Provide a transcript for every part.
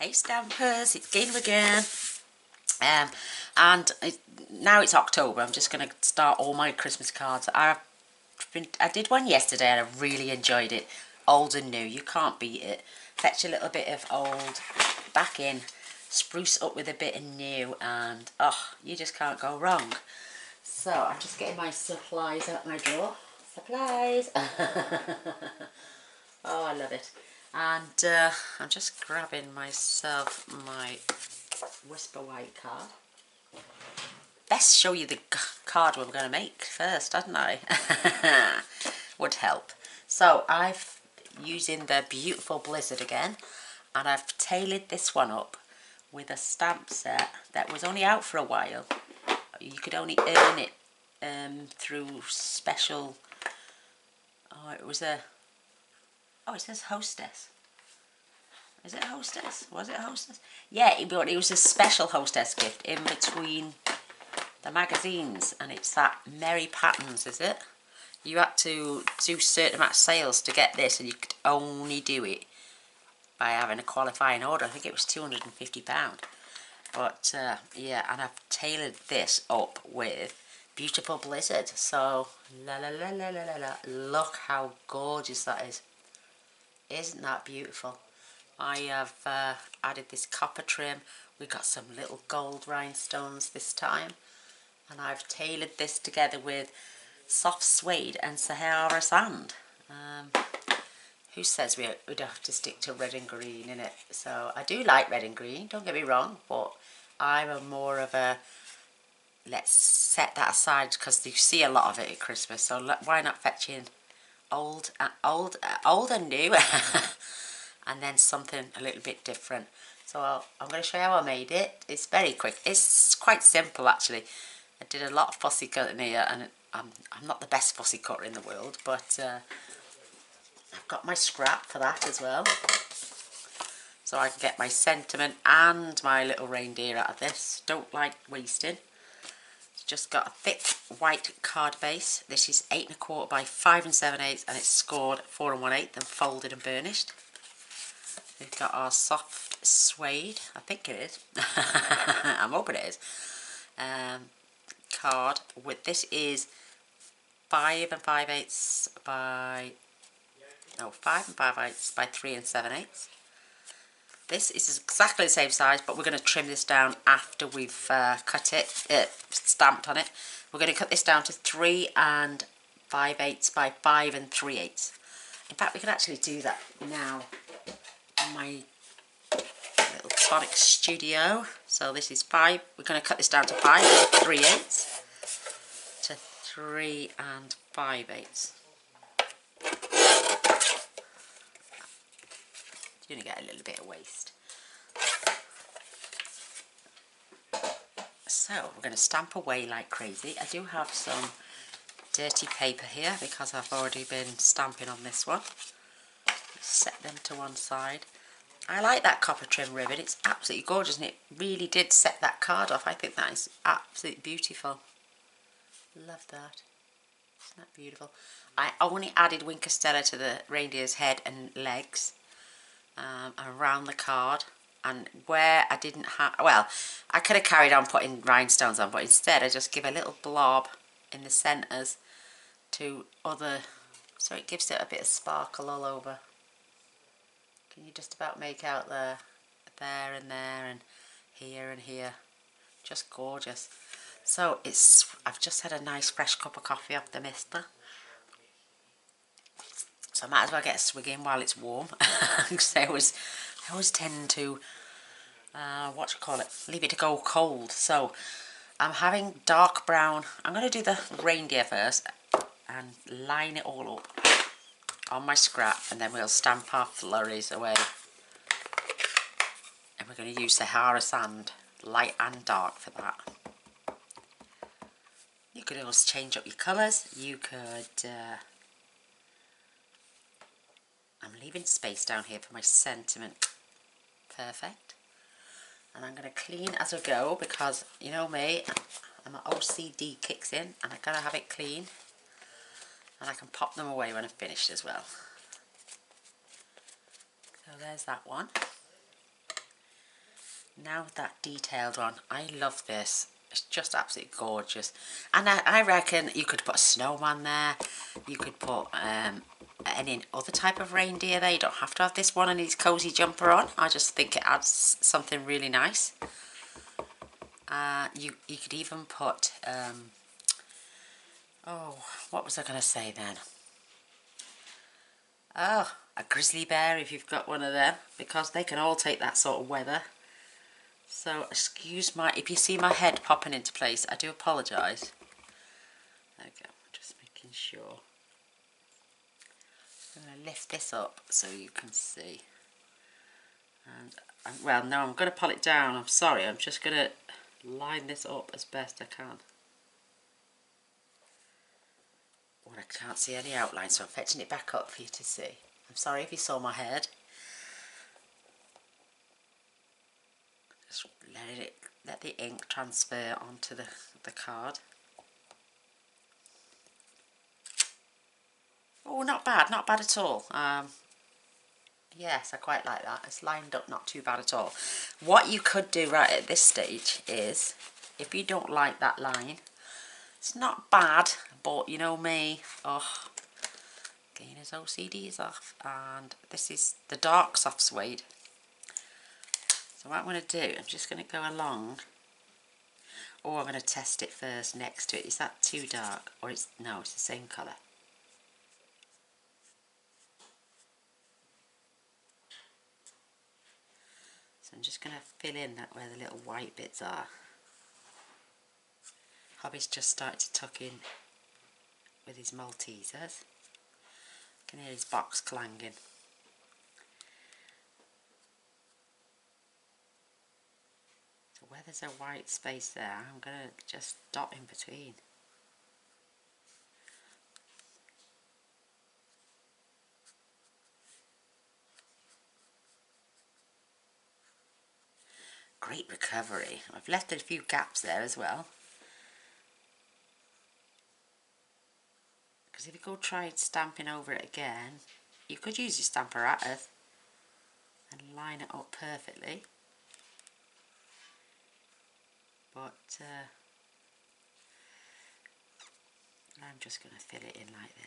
Hey Stampers, it's Gail again. And now it's October. I'm just going to start all my Christmas cards. I did one yesterday and I really enjoyed it. Old and new, you can't beat it. Fetch a little bit of old back in, spruce up with a bit of new, and you just can't go wrong. So I'm just getting my supplies out my drawer. Supplies. Oh, I love it. And I'm just grabbing myself my Whisper White card. Best show you the card we're going to make first, hadn't I? Would help. So I've using the beautiful Blizzard again, and I've tailored this one up with a stamp set that was only out for a while. You could only earn it through special. It says hostess. Is it hostess? Was it hostess? Yeah, it was a special hostess gift in between the magazines, and it's that Merry Patterns, is it? You had to do certain amount of sales to get this, and you could only do it by having a qualifying order. I think it was £250. But yeah, and I've tailored this up with beautiful Blizzard. So la la la la la la la. Look how gorgeous that is. Isn't that beautiful? I have added this copper trim. We got some little gold rhinestones this time, and I've tailored this together with soft suede and Sahara sand. Who says we don't have to stick to red and green in it? So I do like red and green, don't get me wrong, but I'm a more of a let's set that aside because you see a lot of it at Christmas. So why not fetch in old and new, and then something a little bit different. So I'm going to show you how I made it. It's very quick. It's quite simple actually. I did a lot of fussy cutting here, and I'm not the best fussy cutter in the world, but I've got my scrap for that as well. So I can get my sentiment and my little reindeer out of this. Don't like wasting. Just got a thick white card base. This is 8 1/4 by 5 7/8, and it's scored 4 1/8 and folded and burnished. We've got our soft suede, I think it is. I'm hoping it is. Card with this is 5 5/8 by 5 5/8 by 3 7/8. This is exactly the same size, but we're going to trim this down after we've cut it, stamped on it. We're going to cut this down to 3 5/8 by 5 3/8. In fact, we can actually do that now on my little Sonic Studio. So this is 5. We're going to cut this down to 5 3/8 to 3 5/8. You're going to get a little bit of waste. So we're going to stamp away like crazy. I do have some dirty paper here because I've already been stamping on this one. Set them to one side. I like that copper trim ribbon. It's absolutely gorgeous, and it really did set that card off. I think that is absolutely beautiful. Love that. Isn't that beautiful? I only added Wink Stella to the reindeer's head and legs. Around the card, and where I didn't have, well, I could have carried on putting rhinestones on, but instead I just give a little blob in the centres to other, so it gives it a bit of sparkle all over. Can you just about make out there and there and here, just gorgeous. So I've just had a nice fresh cup of coffee off the mister. So I might as well get a swig in while it's warm. Because I always tend to, leave it to go cold. So I'm having dark brown. I'm going to do the reindeer first and line it all up on my scrap, and then we'll stamp our flurries away. And we're going to use Sahara sand, light and dark, for that. You could always change up your colours. You could... I'm leaving space down here for my sentiment. Perfect. And I'm going to clean as I go because, you know me, my OCD kicks in and I've got to have it clean. And I can pop them away when I'm finished as well. So there's that one. now that detailed one. I love this. It's just absolutely gorgeous. And I reckon you could put a snowman there. You could put any other type of reindeer there. You don't have to have this one and his cozy jumper on. I just think it adds something really nice. You could even put, oh, what was I going to say then? Oh, a grizzly bear if you've got one of them, because they can all take that sort of weather. So excuse my, if you see my head popping into place, I do apologise. There we go, just making sure. I'm going to lift this up so you can see. And well, no, I'm going to pull it down. I'm sorry, I'm just going to line this up as best I can. Well, I can't see any outline, so I'm fetching it back up for you to see. I'm sorry if you saw my head. Just let the ink transfer onto the card. Oh, not bad at all. Yes, I quite like that. It's lined up not too bad at all. What you could do right at this stage is, if you don't like that line, it's not bad, but you know me, oh, getting his OCDs off. And this is the dark soft suede. So what I'm going to do, I'm just going to go along. Oh, I'm going to test it first next to it. Is that too dark? Or no, it's the same colour. So I'm just going to fill in that where the little white bits are. Hobby's just started to tuck in with his Maltesers. You can hear his box clanging. So where there's a white space there, I'm going to just dot in between. Great recovery. I've left a few gaps there as well. Because if you go try stamping over it again, you could use your stamper apparatus and line it up perfectly. But I'm just going to fill it in like this.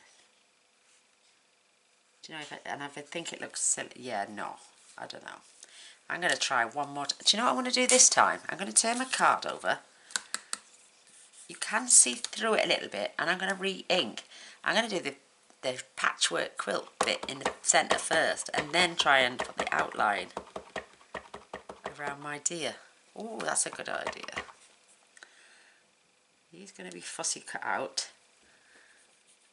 Do you know, and if I think it looks silly, yeah, no, I don't know. I'm going to try one more. Do you know what I want to do this time? I'm going to turn my card over. You can see through it a little bit, and I'm going to re-ink. I'm going to do the patchwork quilt bit in the centre first, and then try and put the outline around my deer. Oh, that's a good idea. He's going to be fussy cut out,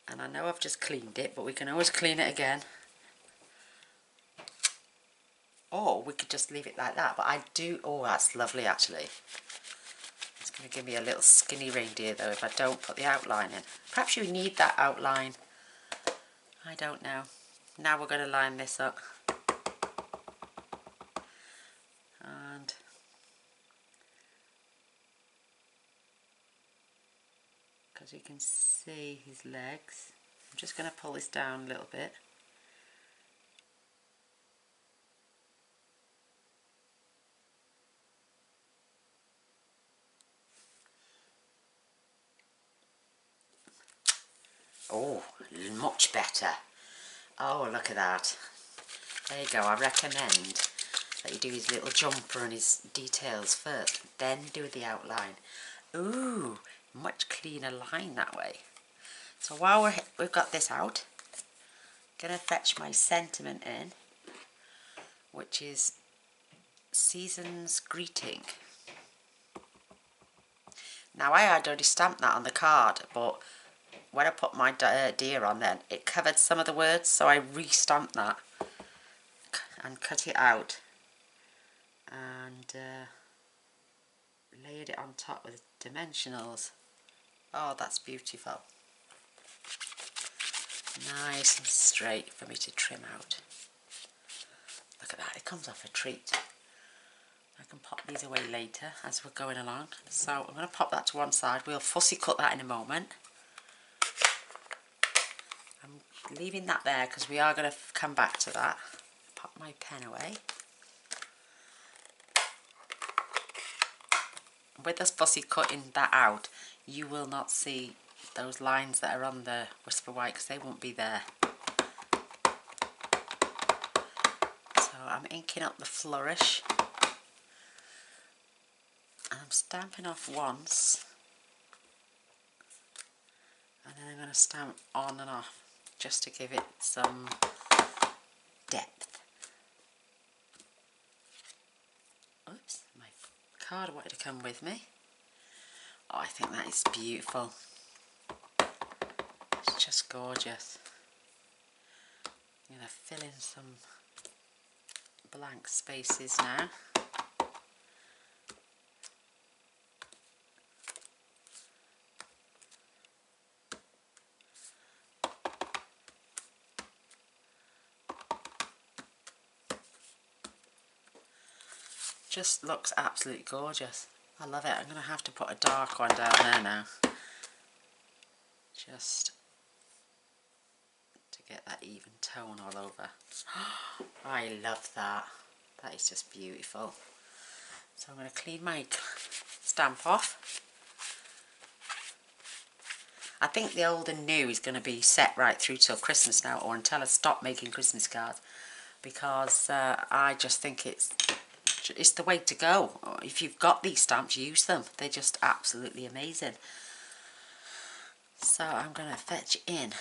and I know I've just cleaned it, but we can always clean it again. Or we could just leave it like that, but I do, oh, that's lovely actually. It's going to give me a little skinny reindeer though if I don't put the outline in. Perhaps you need that outline. I don't know. Now we're going to line this up. And because you can see his legs, I'm just going to pull this down a little bit. Oh, much better. Oh, look at that. There you go. I recommend that you do his little jumper and his details first, then do the outline. Ooh, much cleaner line that way. So while we've got this out, I'm going to fetch my sentiment in, which is Season's Greeting. Now I had already stamped that on the card, but when I put my deer on then, it covered some of the words, so I re-stamped that and cut it out and layered it on top with dimensionals. Oh, that's beautiful. Nice and straight for me to trim out. Look at that, it comes off a treat. I can pop these away later as we're going along. So I'm going to pop that to one side. We'll fussy cut that in a moment. I'm leaving that there because we are going to come back to that. Pop my pen away. with this fussy cutting that out, you will not see those lines that are on the Whisper White because they won't be there. So I'm inking up the flourish. And I'm stamping off once. And then I'm going to stamp on and off just to give it some depth. Oops, my card wanted to come with me. Oh, I think that is beautiful. It's just gorgeous. I'm going to fill in some blank spaces now. Just looks absolutely gorgeous. I love it. I'm going to have to put a dark one down there now. Just to get that even tone all over. I love that. That is just beautiful. So I'm going to clean my stamp off. I think the old and new is going to be set right through till Christmas now, or until I stop making Christmas cards, because I just think it's the way to go. If you've got these stamps, use them. They're just absolutely amazing. So I'm going to fetch in.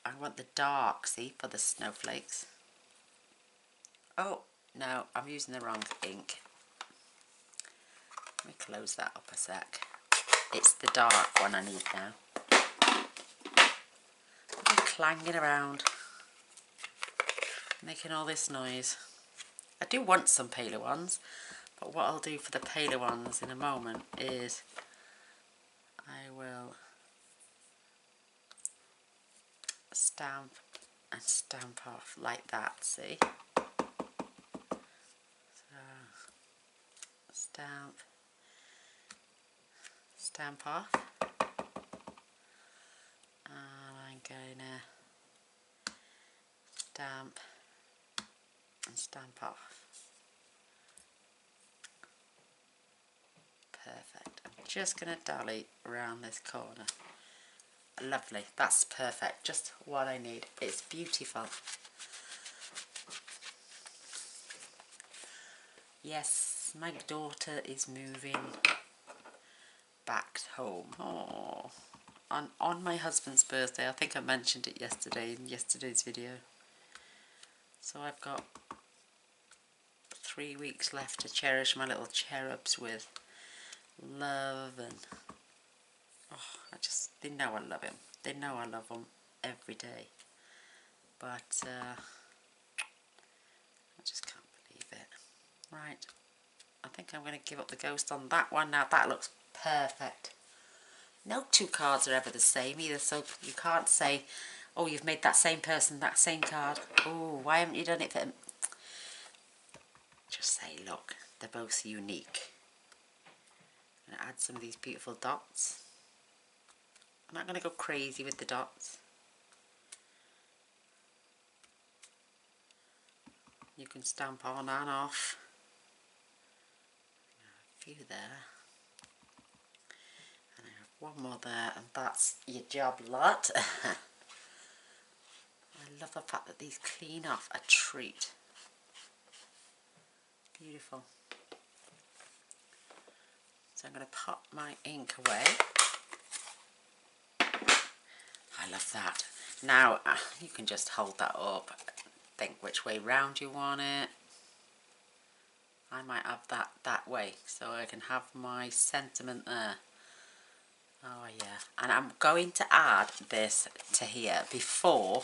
I want the dark, see, for the snowflakes. Oh, no, I'm using the wrong ink. Let me close that up a sec. It's the dark one I need now. I'm clanging around, making all this noise. I do want some paler ones, but what I'll do for the paler ones in a moment is I will stamp and stamp off like that, see? So, stamp, stamp off, and I'm going to stamp and stamp off. Perfect. I'm just going to dolly around this corner. Lovely, that's perfect, just what I need. It's beautiful. Yes, my daughter is moving back home. Oh, on my husband's birthday. I think I mentioned it yesterday in yesterday's video. So I've got 3 weeks left to cherish my little cherubs with love, and they know I love him. They know I love them every day. But I just can't believe it. Right, I think I'm going to give up the ghost on that one now. That looks perfect. No two cards are ever the same either, so you can't say, oh, you've made that same person that same card. Oh, why haven't you done it for him? Just say, look, they're both unique. I'm going to add some of these beautiful dots. I'm not going to go crazy with the dots. You can stamp on and off. A few there. And I have one more there, and that's your job lot. I love the fact that these clean off a treat. Beautiful. So I'm going to pop my ink away. I love that. Now you can just hold that up, think which way round you want it. I might have that way so I can have my sentiment there. Oh yeah, and I'm going to add this to here before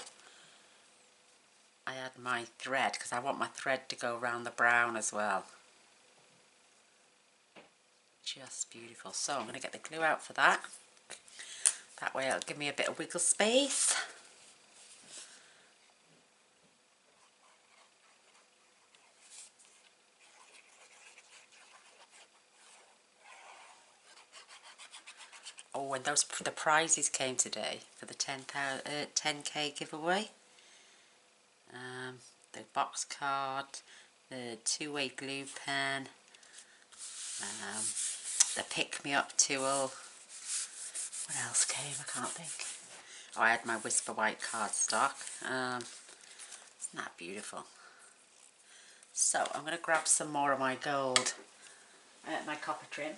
I add my thread, because I want my thread to go around the brown as well. Just beautiful. So I'm going to get the glue out for that. That way it'll give me a bit of wiggle space. Oh, and the prizes came today for the 10k giveaway. The box card, the two-way glue pen, the pick-me-up tool. What else came? I can't think. Oh, I had my Whisper White cardstock. Isn't that beautiful? So I'm going to grab some more of my gold, my copper trim.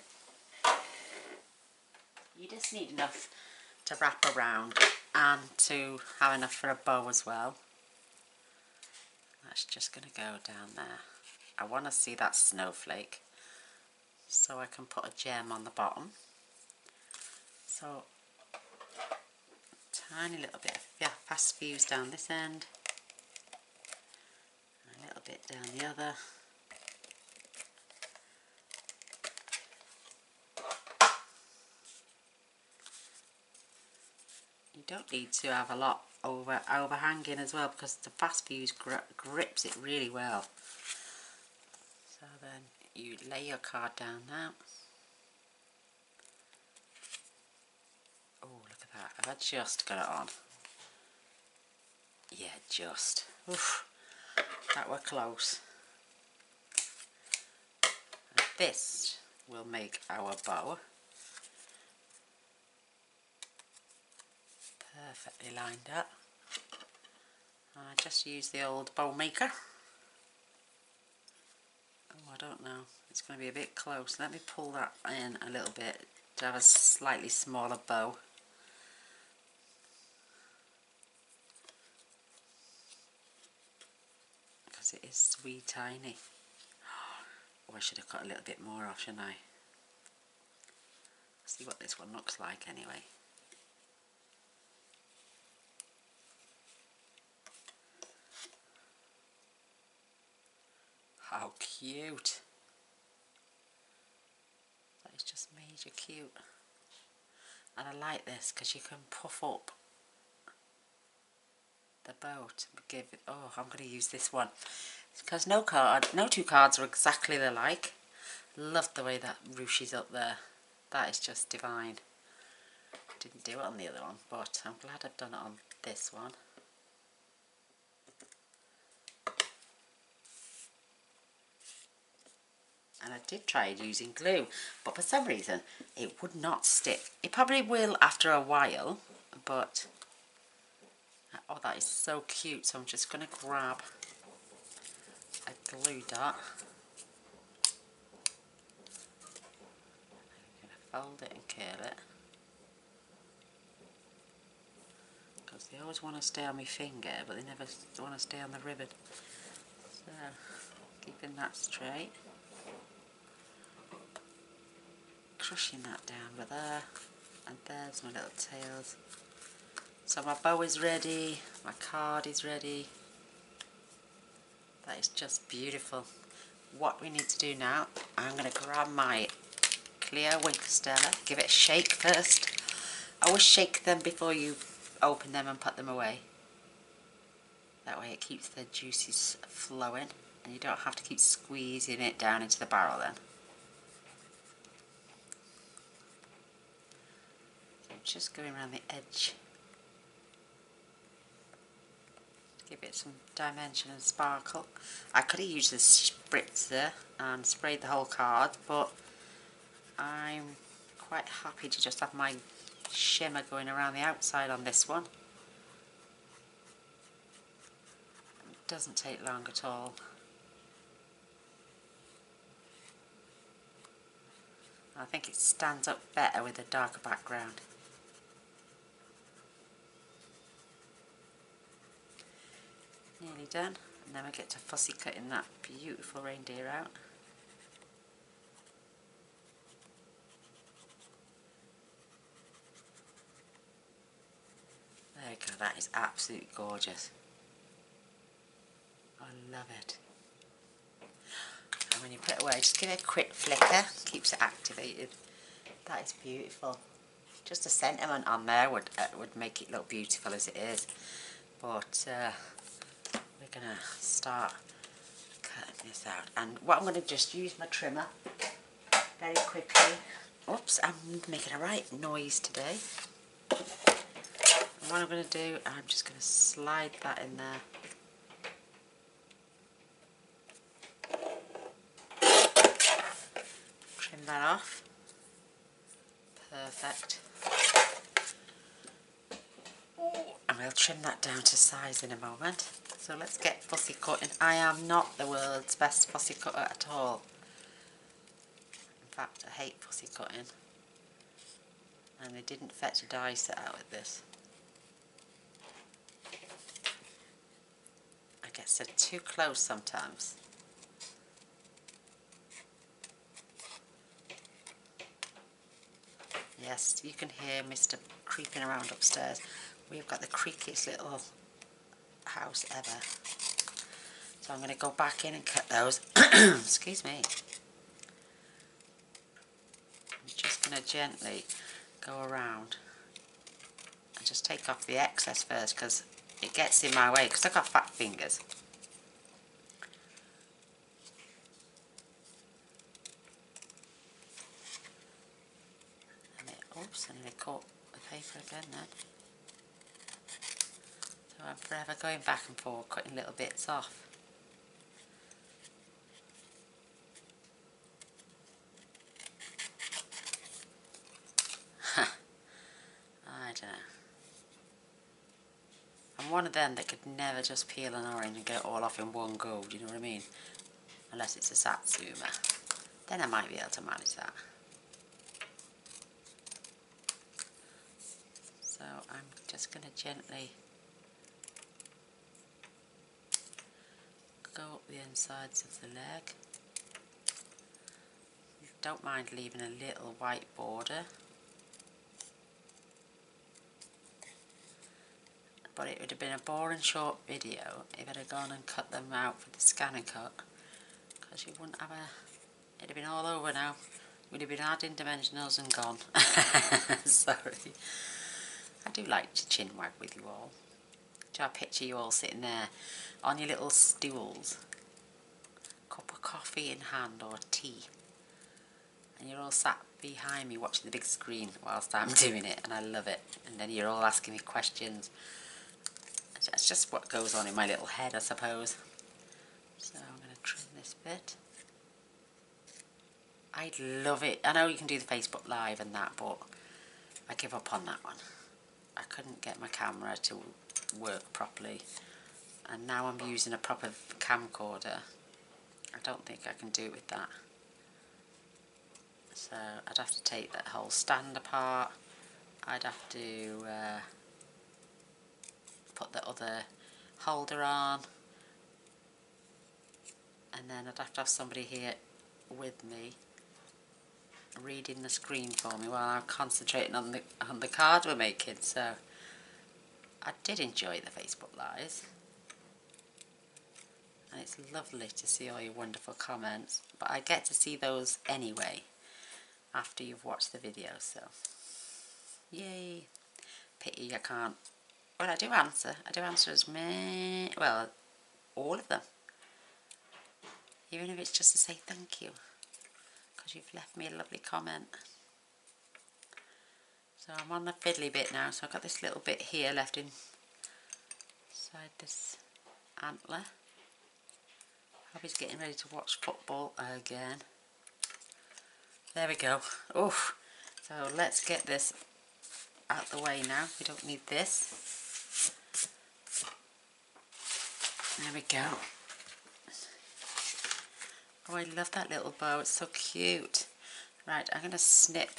You just need enough to wrap around and to have enough for a bow as well. That's just going to go down there. I want to see that snowflake so I can put a gem on the bottom. So tiny little bit of fast fuse down this end, and a little bit down the other. You don't need to have a lot overhanging as well, because the fast fuse grips it really well. So then you lay your card down now. Oh, look at that. Have I just got it on? Yeah, just. Oof, that were close. And this will make our bow perfectly lined up. I just use the old bow maker. Oh, I don't know. It's going to be a bit close. Let me pull that in a little bit to have a slightly smaller bow. Because it is wee tiny. Oh, I should have cut a little bit more off, shouldn't I? See what this one looks like anyway. How cute. That is just major cute. And I like this because you can puff up the bow to give it, oh, I'm going to use this one. Because no two cards are exactly alike. Love the way that ruches up there. That is just divine. Didn't do it on the other one, but I'm glad I've done it on this one. And I did try using glue, but for some reason it would not stick. It probably will after a while, but oh, that is so cute. So I'm just going to grab a glue dot. I'm going to fold it and curl it, because they always want to stay on my finger, but they never want to stay on the ribbon. So keeping that straight. Crushing that down with there, and there's my little tails. So my bow is ready, my card is ready. That is just beautiful. What we need to do now, I'm going to grab my clear Wink Stella, give it a shake first. Always shake them before you open them and put them away. That way it keeps the juices flowing, and you don't have to keep squeezing it down into the barrel then. Just going around the edge, give it some dimension and sparkle. I could have used the spritzer and sprayed the whole card, but I'm quite happy to just have my shimmer going around the outside on this one. It doesn't take long at all. I think it stands up better with a darker background. Nearly done, and then we get to fussy cutting that beautiful reindeer out. There we go, that is absolutely gorgeous. I love it. And when you put it away, just give it a quick flicker, keeps it activated. That is beautiful. Just a sentiment on there would make it look beautiful as it is. But we're going to start cutting this out. And what I'm going to just use my trimmer very quickly. Oops, I'm making a right noise today. And what I'm going to do, I'm just going to slide that in there. Trim that off. Perfect. And we'll trim that down to size in a moment. So let's get fussy cutting. I am not the world's best fussy cutter at all. In fact, I hate fussy cutting. And they didn't fetch a die set out with this. I get so too close sometimes. Yes, you can hear Mr. creeping around upstairs. We've got the creakiest little house ever. So I'm going to go back in and cut those. Excuse me. I'm just going to gently go around and just take off the excess first because it gets in my way because I've got fat fingers. And oops, I nearly caught the paper again then. So I'm forever going back and forth cutting little bits off. I don't know. I'm one of them that could never just peel an orange and get it all off in one go, do you know what I mean? Unless it's a Satsuma. Then I might be able to manage that. So I'm just going to gently go up the insides of the leg. Don't mind leaving a little white border. But it would have been a boring short video if I'd have gone and cut them out for the scan and cut. Because you wouldn't have a... it'd have been all over now. We'd have been adding dimensionals and gone. Sorry. I do like to chin wag with you all. Do I picture you all sitting there on your little stools, cup of coffee in hand or tea, and you're all sat behind me watching the big screen whilst I'm doing it, and I love it. And then you're all asking me questions. That's just what goes on in my little head, I suppose. So I'm going to trim this bit. I love it. I know you can do the Facebook Live and that, but I give up on that one. I couldn't get my camera to work properly, and now I'm using a proper camcorder. I don't think I can do it with that. So I'd have to take that whole stand apart. I'd have to put the other holder on, and then I'd have to have somebody here with me reading the screen for me while I'm concentrating on the card we're making. So I did enjoy the Facebook Lives, and it's lovely to see all your wonderful comments, but I get to see those anyway after you've watched the video, so yay. Pity I can't. Well, I do answer as many, well, all of them, even if it's just to say thank you because you've left me a lovely comment. So I'm on the fiddly bit now, so I've got this little bit here left inside this antler. Hubby's getting ready to watch football again. There we go. Oof. So let's get this out the way now. We don't need this. There we go. Oh, I love that little bow. It's so cute. Right, I'm going to snip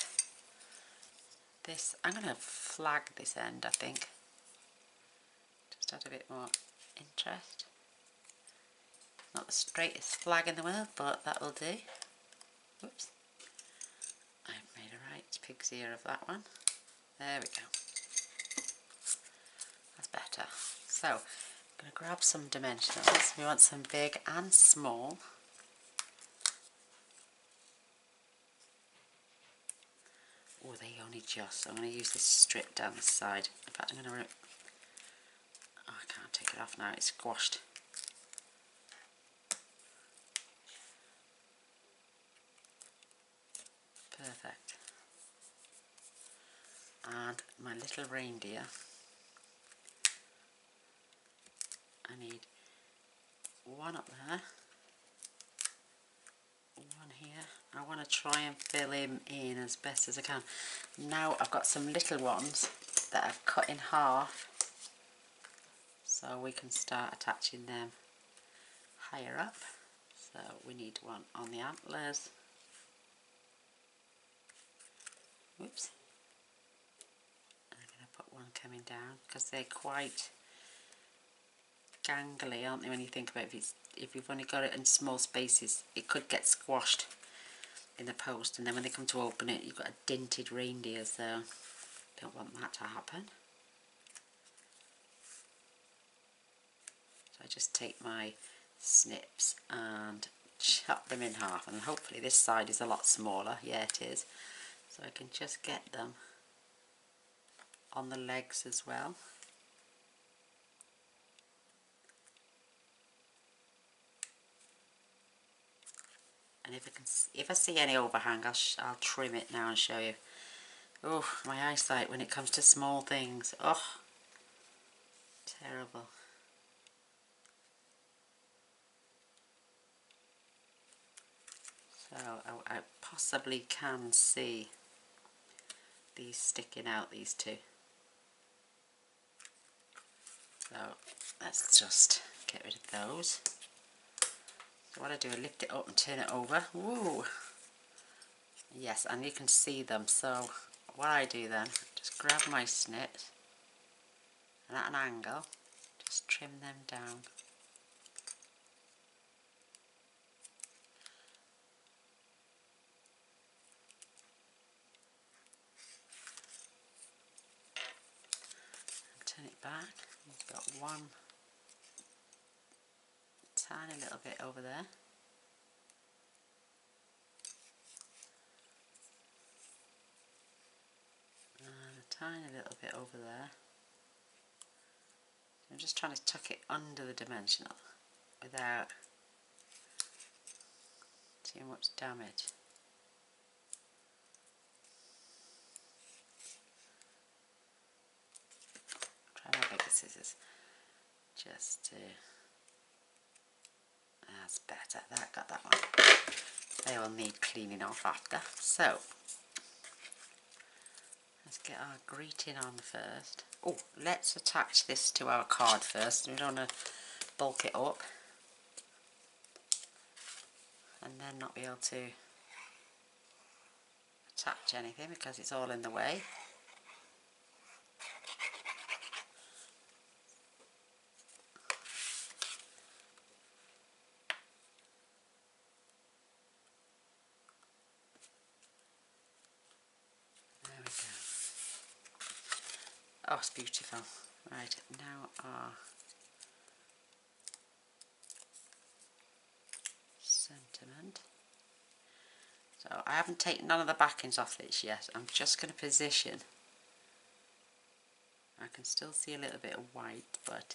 this. I'm going to flag this end, I think. Just add a bit more interest. Not the straightest flag in the world, but that will do. Whoops. I've made a right pig's ear of that one. There we go. That's better. So, I'm going to grab some dimensionals. We want some big and small. Oh, they only just. I'm going to use this strip down the side. In fact, I'm going to... Oh, I can't take it off now. It's squashed. Perfect. And my little reindeer. I need one up there, one here. I want to try and fill him in as best as I can. Now I've got some little ones that I've cut in half, so we can start attaching them higher up. So we need one on the antlers. Whoops. I'm going to put one coming down because they're quite gangly, aren't they, when you think about it. If you've only got it in small spaces, it could get squashed in the post, and then when they come to open it, you've got a dented reindeer, so don't want that to happen. So I just take my snips and chop them in half, and hopefully this side is a lot smaller. Yeah, it is. So I can just get them on the legs as well. And if I see any overhang, I'll trim it now and show you. Oh, my eyesight when it comes to small things. Oh, terrible. So I possibly can see these sticking out, these two. So let's just get rid of those. So what I do, I lift it up and turn it over. Woo! Yes, and you can see them. So what I do then, just grab my snips and at an angle, just trim them down. And turn it back. You've got one tiny little bit over there. And a tiny little bit over there. I'm just trying to tuck it under the dimensional without too much damage. Try my bigger scissors just to... That's better. That got that one. They will need cleaning off after. So let's get our greeting on first. Oh, let's attach this to our card first. We don't want to bulk it up and then not be able to attach anything because it's all in the way. There we go. Oh, it's beautiful. Right, now our sentiment. So I haven't taken none of the backings off this yet. I'm just going to position. I can still see a little bit of white, but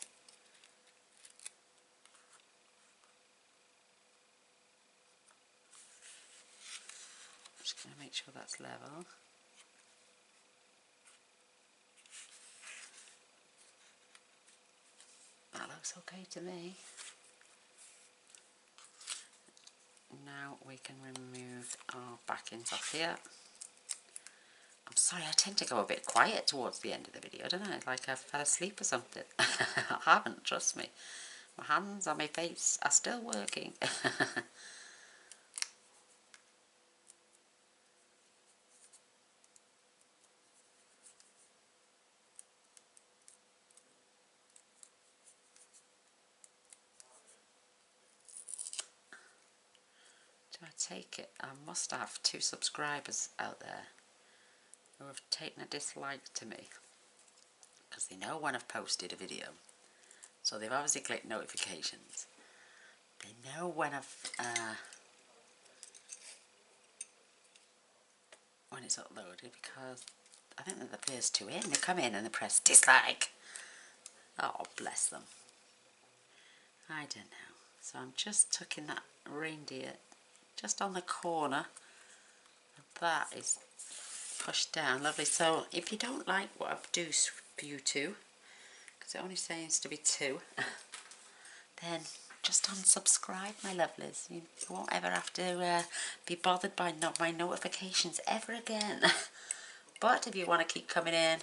I'm just going to make sure that's level. That looks okay to me. Now we can remove our backings off here. I'm sorry, I tend to go a bit quiet towards the end of the video, don't I? Like I've fell asleep or something. I haven't, trust me. My hands and my face are still working. I take it I must have 2 subscribers out there who have taken a dislike to me because they know when I've posted a video, so they've obviously clicked notifications. They know when when it's uploaded, because I think they're the first 2 in. They come in and they press dislike. Oh, bless them. I don't know. So I'm just tucking that reindeer just on the corner. That is pushed down. Lovely. So if you don't like what I've done for you 2, because it only seems to be 2, then just unsubscribe, my lovelies. You won't ever have to be bothered by my notifications ever again. But if you want to keep coming in,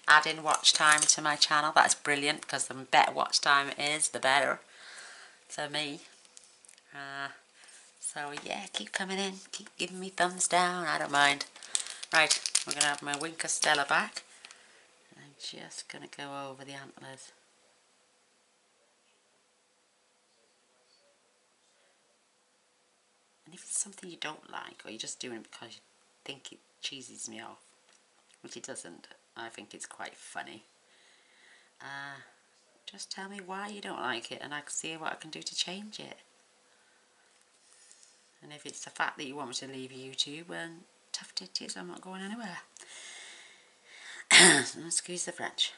adding watch time to my channel, that's brilliant, because the better watch time it is, the better for me. So yeah, keep coming in, keep giving me thumbs down, I don't mind. Right, we're going to have my Winker Stella back. I'm just going to go over the antlers. And if it's something you don't like, or you're just doing it because you think it cheeses me off, which it doesn't, I think it's quite funny, just tell me why you don't like it and I can see what I can do to change it. And if it's the fact that you want me to leave YouTube, then tough titties, I'm not going anywhere. Excuse the French.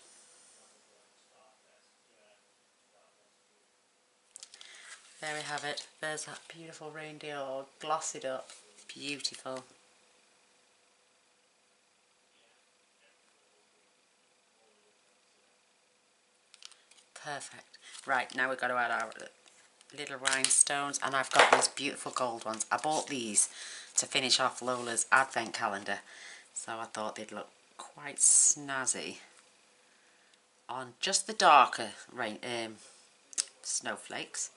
There we have it. There's that beautiful reindeer all glossied up. Beautiful. Perfect. Right, now we've got to add our little rhinestones, and I've got these beautiful gold ones. I bought these to finish off Lola's advent calendar, so I thought they'd look quite snazzy on just the darker snowflakes.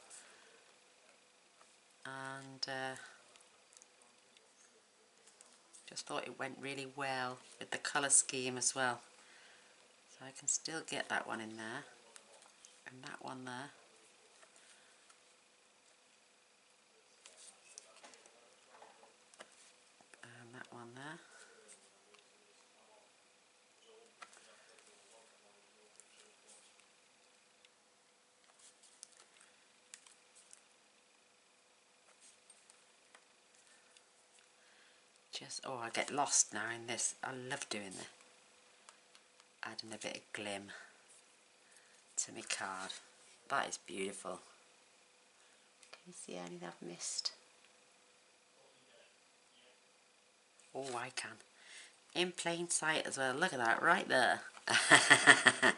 And just thought it went really well with the colour scheme as well. So I can still get that one in there, and that one there. And that one there. Oh, I get lost now in this. I love doing this. Adding a bit of glim to my card. That is beautiful. Can you see anything I've missed? Oh, I can. In plain sight as well. Look at that right there. And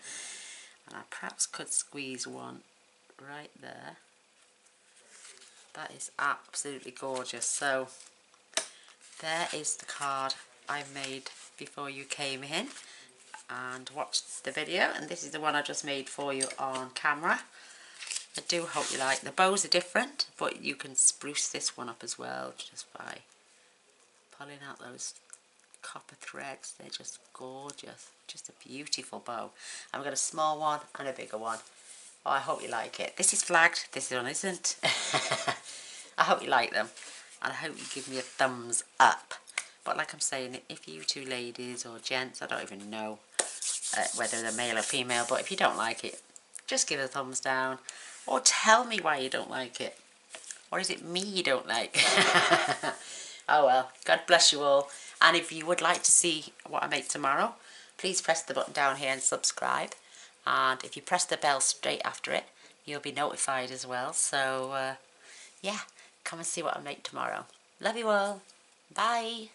I perhaps could squeeze one right there. That is absolutely gorgeous. So there is the card I made before you came in and watched the video, and this is the one I just made for you on camera. I do hope you like. The bows are different, but you can spruce this one up as well just by pulling out those copper threads. They're just gorgeous. Just a beautiful bow. I've got a small one and a bigger one. Oh, I hope you like it. This is flagged, this one isn't. I hope you like them, and I hope you give me a thumbs up. But like I'm saying, if you two ladies or gents, I don't even know whether they're male or female, but if you don't like it, just give it a thumbs down, or tell me why you don't like it. Or is it me you don't like? Oh well, God bless you all. And if you would like to see what I make tomorrow, please press the button down here and subscribe. And if you press the bell straight after it, you'll be notified as well. So yeah, come and see what I make tomorrow. Love you all. Bye.